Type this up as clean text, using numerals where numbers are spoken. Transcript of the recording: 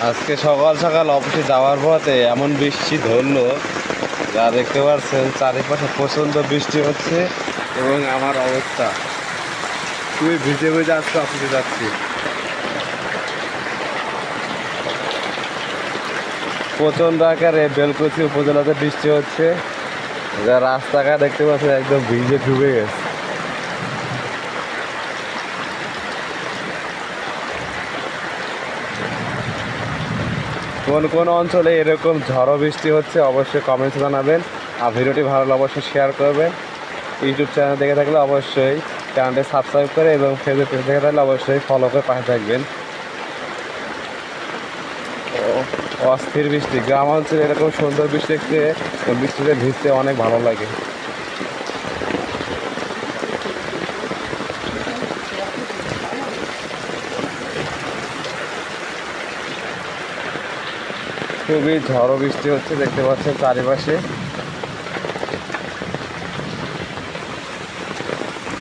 আজকে সকাল সকাল অফিসে যাওয়ার পথে এমন বৃষ্টি ধরলো, যা দেখতে পাচ্ছেন চারিপাশে প্রচণ্ড বৃষ্টি হচ্ছে এবং আমার অবস্থা খুবই ভিজে ভিজে আজকে অফিসে যাচ্ছি। প্রচণ্ড আকারে বেলকুচি উপজেলাতে বৃষ্টি হচ্ছে, যা রাস্তাঘাট দেখতে পাচ্ছেন একদম ভিজে ডুবে গেছে। কোন কোন অঞ্চলে এরকম ঝড়ো বৃষ্টি হচ্ছে অবশ্যই কমেন্টস জানাবেন, আর ভিডিওটি ভালো লাগলে অবশ্যই শেয়ার করবেন। ইউটিউব চ্যানেল দেখে থাকলে অবশ্যই চ্যানেলটি সাবস্ক্রাইব করে এবং ফেসবুক পেজ দেখে থাকলে অবশ্যই ফলো করে পাশে থাকবেন। অস্থির বৃষ্টি, গ্রাম অঞ্চলে এরকম সুন্দর বৃষ্টি দেখতে, বৃষ্টিতে ভিজতে অনেক ভালো লাগে। খুবই ঝড়ো বৃষ্টি হচ্ছে দেখতে পাচ্ছেন চারিপাশে।